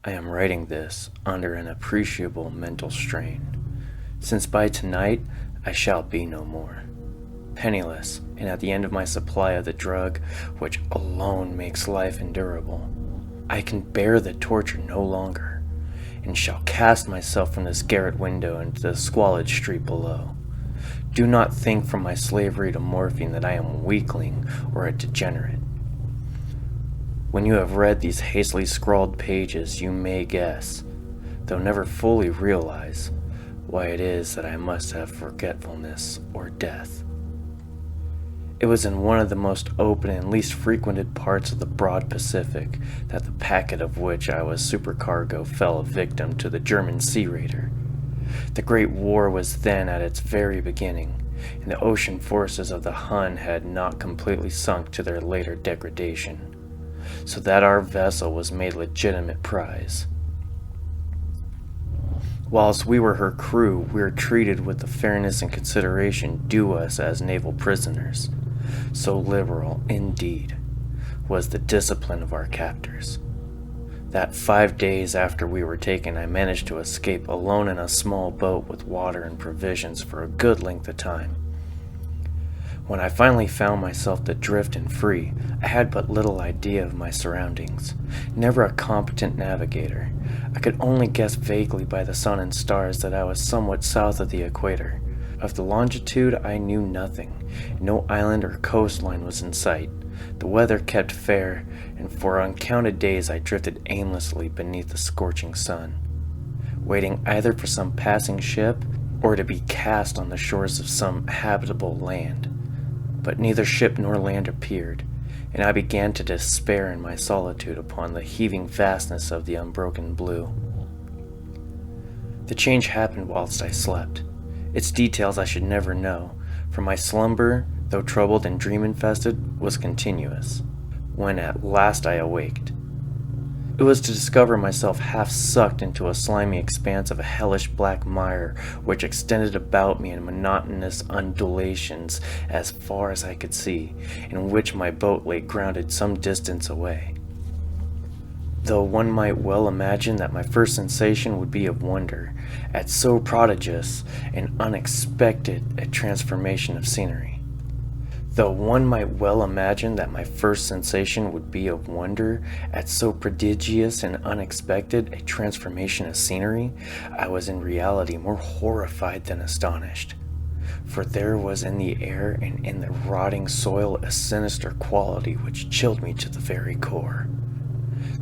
I am writing this under an appreciable mental strain, since by tonight I shall be no more. Penniless, and at the end of my supply of the drug which alone makes life endurable, I can bear the torture no longer, and shall cast myself from this garret window into the squalid street below. Do not think from my slavery to morphine that I am a weakling or a degenerate. When you have read these hastily scrawled pages, you may guess, though never fully realize, why it is that I must have forgetfulness or death. It was in one of the most open and least frequented parts of the broad Pacific that the packet of which I was supercargo fell a victim to the German sea raider. The Great War was then at its very beginning, and the ocean forces of the Hun had not completely sunk to their later degradation, so that our vessel was made legitimate prize. Whilst we were her crew, we were treated with the fairness and consideration due us as naval prisoners. So liberal, indeed, was the discipline of our captors, that 5 days after we were taken, I managed to escape alone in a small boat with water and provisions for a good length of time. When I finally found myself adrift and free, I had but little idea of my surroundings. Never a competent navigator, I could only guess vaguely by the sun and stars that I was somewhat south of the equator. Of the longitude I knew nothing. No island or coastline was in sight. The weather kept fair, and for uncounted days I drifted aimlessly beneath the scorching sun, waiting either for some passing ship or to be cast on the shores of some habitable land. But neither ship nor land appeared, and I began to despair in my solitude upon the heaving vastness of the unbroken blue. The change happened whilst I slept. Its details I should never know, for my slumber, though troubled and dream-infested, was continuous. When at last I awaked, it was to discover myself half sucked into a slimy expanse of a hellish black mire which extended about me in monotonous undulations as far as I could see, in which my boat lay grounded some distance away. Though one might well imagine that my first sensation would be of wonder at so prodigious and unexpected a transformation of scenery. Though one might well imagine that my first sensation would be of wonder at so prodigious and unexpected a transformation of scenery, I was in reality more horrified than astonished. For there was in the air and in the rotting soil a sinister quality which chilled me to the very core.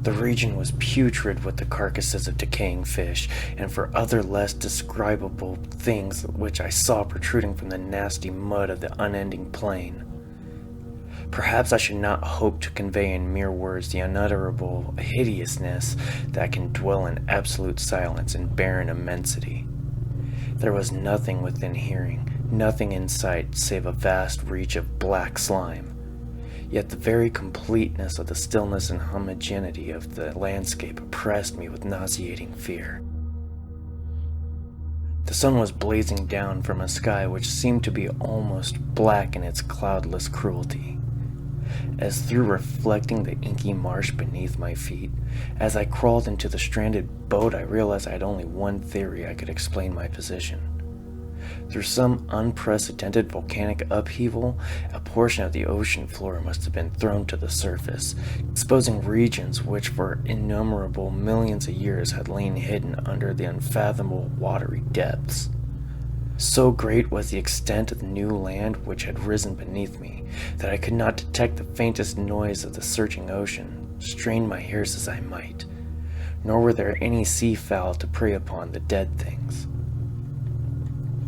The region was putrid with the carcasses of decaying fish, and for other less describable things which I saw protruding from the nasty mud of the unending plain. Perhaps I should not hope to convey in mere words the unutterable hideousness that can dwell in absolute silence and barren immensity. There was nothing within hearing, nothing in sight, save a vast reach of black slime. Yet the very completeness of the stillness and homogeneity of the landscape oppressed me with nauseating fear. The sun was blazing down from a sky which seemed to be almost black in its cloudless cruelty. As through reflecting the inky marsh beneath my feet, as I crawled into the stranded boat, I realized I had only one theory I could explain my position. Through some unprecedented volcanic upheaval, a portion of the ocean floor must have been thrown to the surface, exposing regions which for innumerable millions of years had lain hidden under the unfathomable watery depths. So great was the extent of the new land which had risen beneath me, that I could not detect the faintest noise of the searching ocean, strain my ears as I might, nor were there any sea fowl to prey upon the dead things.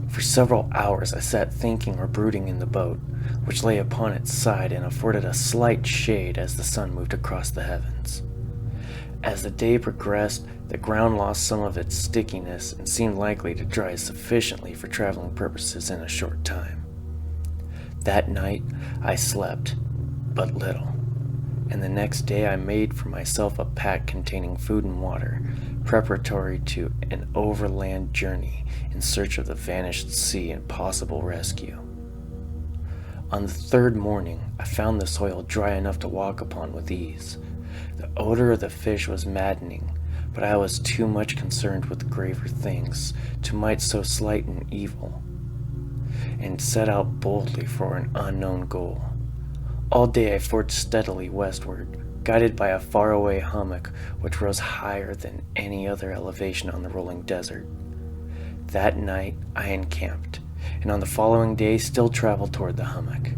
For several hours I sat thinking or brooding in the boat, which lay upon its side and afforded a slight shade as the sun moved across the heavens. As the day progressed, the ground lost some of its stickiness and seemed likely to dry sufficiently for traveling purposes in a short time. That night I slept but little, and the next day I made for myself a pack containing food and water, preparatory to an overland journey in search of the vanished sea and possible rescue. On the third morning, I found the soil dry enough to walk upon with ease. The odor of the fish was maddening, but I was too much concerned with graver things to might so slight an evil, and set out boldly for an unknown goal. All day I forged steadily westward, guided by a faraway hummock which rose higher than any other elevation on the rolling desert. That night I encamped, and on the following day still traveled toward the hummock,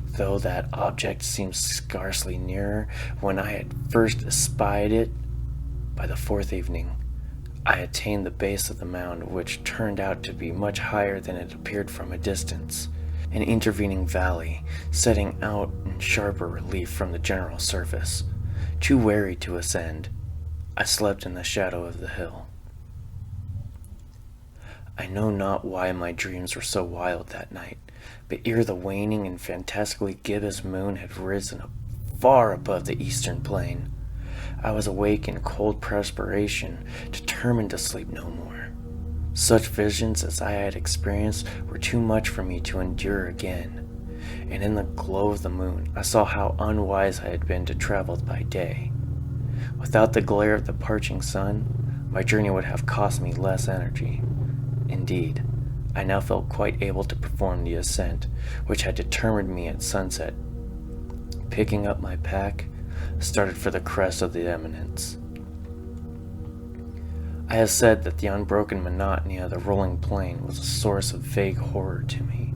though that object seemed scarcely nearer when I had first espied it. By the fourth evening, I attained the base of the mound, which turned out to be much higher than it appeared from a distance, an intervening valley setting out in sharper relief from the general surface. Too weary to ascend, I slept in the shadow of the hill. I know not why my dreams were so wild that night, but ere the waning and fantastically gibbous moon had risen far above the eastern plain, I was awake in cold perspiration, determined to sleep no more. Such visions as I had experienced were too much for me to endure again, and in the glow of the moon I saw how unwise I had been to travel by day. Without the glare of the parching sun, my journey would have cost me less energy. Indeed, I now felt quite able to perform the ascent, which had determined me at sunset. Picking up my pack, I started for the crest of the eminence. I have said that the unbroken monotony of the rolling plain was a source of vague horror to me,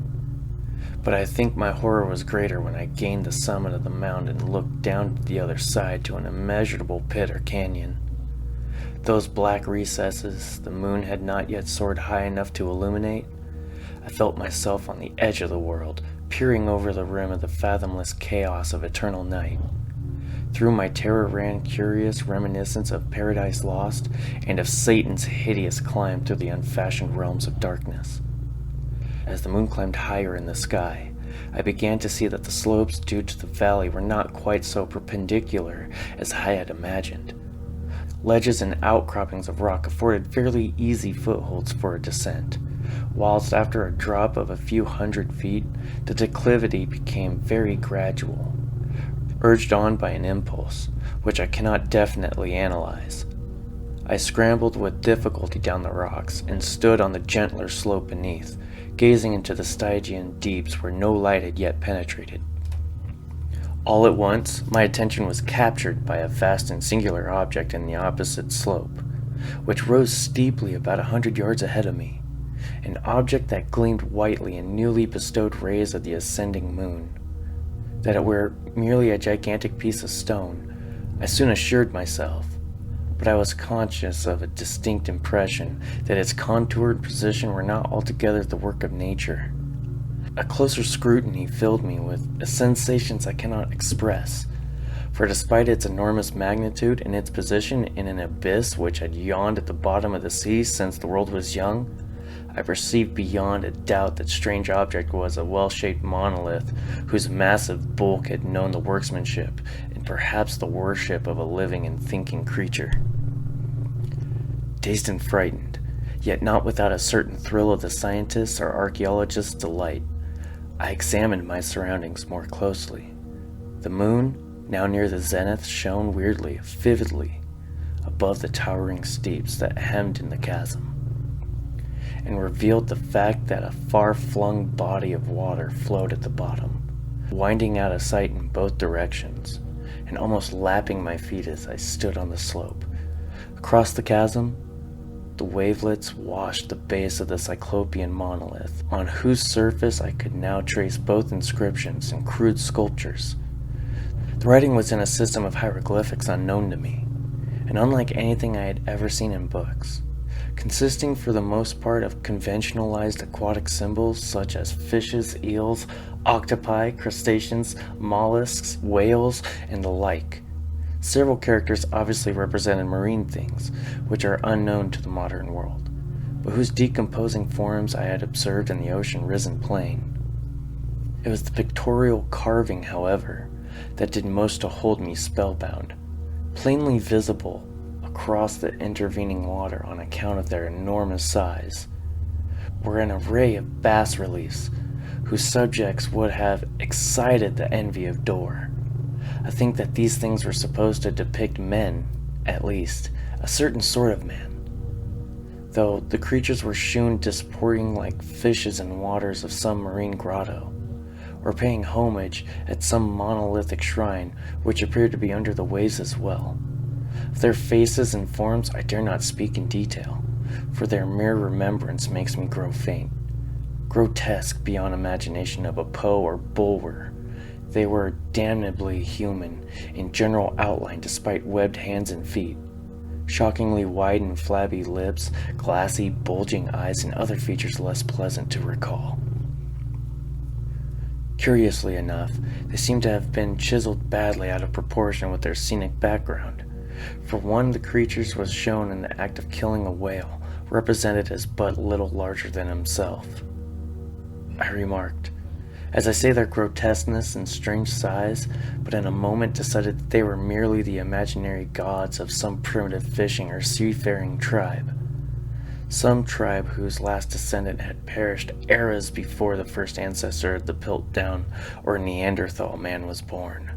but I think my horror was greater when I gained the summit of the mound and looked down the other side to an immeasurable pit or canyon. Those black recesses the moon had not yet soared high enough to illuminate. I felt myself on the edge of the world, peering over the rim of the fathomless chaos of eternal night. Through my terror ran curious reminiscence of Paradise Lost and of Satan's hideous climb through the unfashioned realms of darkness. As the moon climbed higher in the sky, I began to see that the slopes due to the valley were not quite so perpendicular as I had imagined. Ledges and outcroppings of rock afforded fairly easy footholds for a descent, whilst after a drop of a few hundred feet, the declivity became very gradual, urged on by an impulse which I cannot definitely analyze. I scrambled with difficulty down the rocks and stood on the gentler slope beneath, gazing into the Stygian deeps where no light had yet penetrated. All at once, my attention was captured by a vast and singular object in the opposite slope, which rose steeply about 100 yards ahead of me, an object that gleamed whitely in newly bestowed rays of the ascending moon. That it were merely a gigantic piece of stone, I soon assured myself, but I was conscious of a distinct impression that its contour and position were not altogether the work of nature. A closer scrutiny filled me with sensations I cannot express, for despite its enormous magnitude and its position in an abyss which had yawned at the bottom of the sea since the world was young, I perceived beyond a doubt that strange object was a well-shaped monolith whose massive bulk had known the workmanship and perhaps the worship of a living and thinking creature. Dazed and frightened, yet not without a certain thrill of the scientist's or archaeologist's delight, I examined my surroundings more closely. The moon, now near the zenith, shone weirdly, vividly, above the towering steeps that hemmed in the chasm, and revealed the fact that a far-flung body of water flowed at the bottom, winding out of sight in both directions, and almost lapping my feet as I stood on the slope. Across the chasm, the wavelets washed the base of the cyclopean monolith, on whose surface I could now trace both inscriptions and crude sculptures. The writing was in a system of hieroglyphics unknown to me, and unlike anything I had ever seen in books, consisting for the most part of conventionalized aquatic symbols such as fishes, eels, octopi, crustaceans, mollusks, whales, and the like. Several characters obviously represented marine things, which are unknown to the modern world, but whose decomposing forms I had observed in the ocean-risen plain. It was the pictorial carving, however, that did most to hold me spellbound. Plainly visible across the intervening water on account of their enormous size were an array of bas-reliefs whose subjects would have excited the envy of Dor. I think that these things were supposed to depict men, at least, a certain sort of man, though the creatures were shewn disporting like fishes in waters of some marine grotto, or paying homage at some monolithic shrine which appeared to be under the waves as well. Of their faces and forms I dare not speak in detail, for their mere remembrance makes me grow faint. Grotesque beyond imagination of a Poe or Bulwer, they were damnably human in general outline despite webbed hands and feet, shockingly wide and flabby lips, glassy, bulging eyes, and other features less pleasant to recall. Curiously enough, they seem to have been chiseled badly out of proportion with their scenic background. For one, the creatures was shown in the act of killing a whale, represented as but little larger than himself. I remarked, as I say, their grotesqueness and strange size, but in a moment decided that they were merely the imaginary gods of some primitive fishing or seafaring tribe. Some tribe whose last descendant had perished eras before the first ancestor of the Piltdown or Neanderthal man was born.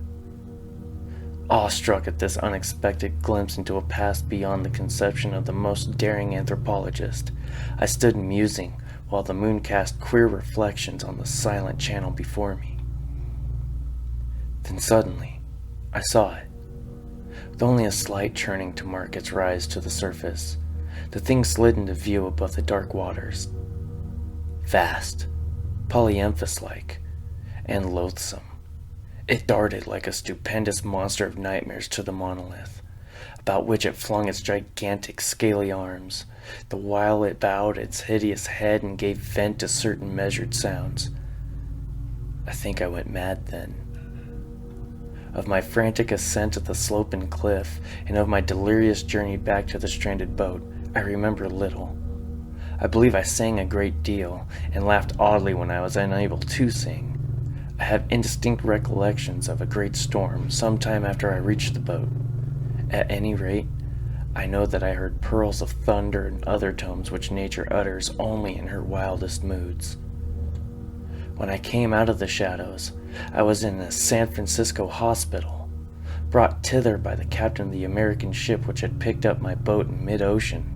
Awestruck at this unexpected glimpse into a past beyond the conception of the most daring anthropologist, I stood musing while the moon cast queer reflections on the silent channel before me. Then suddenly, I saw it. With only a slight churning to mark its rise to the surface, the thing slid into view above the dark waters. Vast, polyamphus-like, and loathsome, it darted like a stupendous monster of nightmares to the monolith, about which it flung its gigantic scaly arms, the while it bowed its hideous head and gave vent to certain measured sounds. I think I went mad then. Of my frantic ascent of the sloping cliff, and of my delirious journey back to the stranded boat, I remember little. I believe I sang a great deal, and laughed oddly when I was unable to sing. I have indistinct recollections of a great storm some time after I reached the boat. At any rate, I know that I heard pearls of thunder and other tones which nature utters only in her wildest moods. When I came out of the shadows, I was in a San Francisco hospital, brought thither by the captain of the American ship which had picked up my boat in mid-ocean.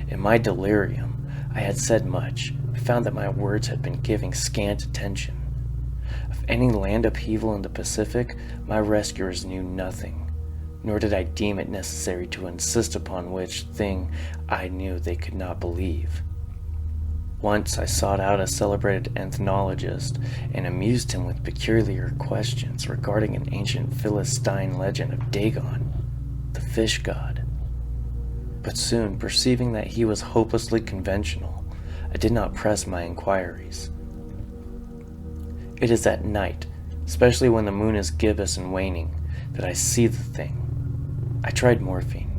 In my delirium, I had said much, but found that my words had been giving scant attention. Of any land upheaval in the Pacific, my rescuers knew nothing, nor did I deem it necessary to insist upon which thing I knew they could not believe. Once I sought out a celebrated ethnologist and amused him with peculiar questions regarding an ancient Philistine legend of Dagon, the fish god. But soon, perceiving that he was hopelessly conventional, I did not press my inquiries. It is at night, especially when the moon is gibbous and waning, that I see the thing. I tried morphine,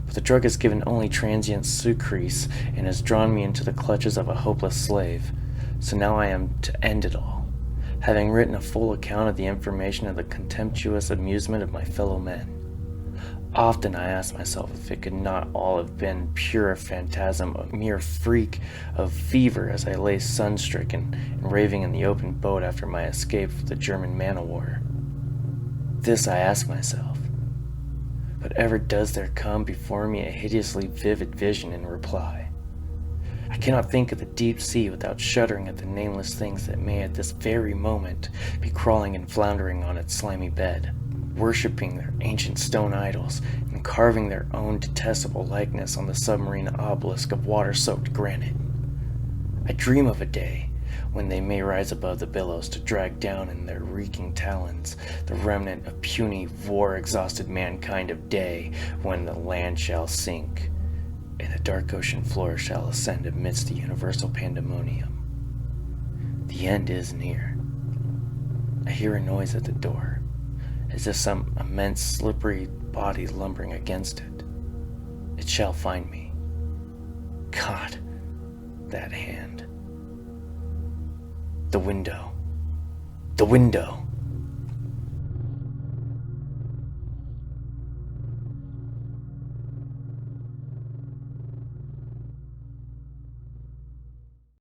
but the drug has given only transient sucrese and has drawn me into the clutches of a hopeless slave, so now I am to end it all, having written a full account of the information of the contemptuous amusement of my fellow men. Often I ask myself if it could not all have been pure phantasm, a mere freak of fever as I lay sun-stricken and raving in the open boat after my escape from the German man-o'-war. This I ask myself. But ever does there come before me a hideously vivid vision in reply. I cannot think of the deep sea without shuddering at the nameless things that may at this very moment be crawling and floundering on its slimy bed, worshipping their ancient stone idols and carving their own detestable likeness on the submarine obelisk of water-soaked granite. I dream of a day when they may rise above the billows to drag down in their reeking talons the remnant of puny, war-exhausted mankind of day, when the land shall sink and the dark ocean floor shall ascend amidst the universal pandemonium. The end is near. I hear a noise at the door, as if some immense slippery body lumbering against it. It shall find me. God, that hand. The window. The window!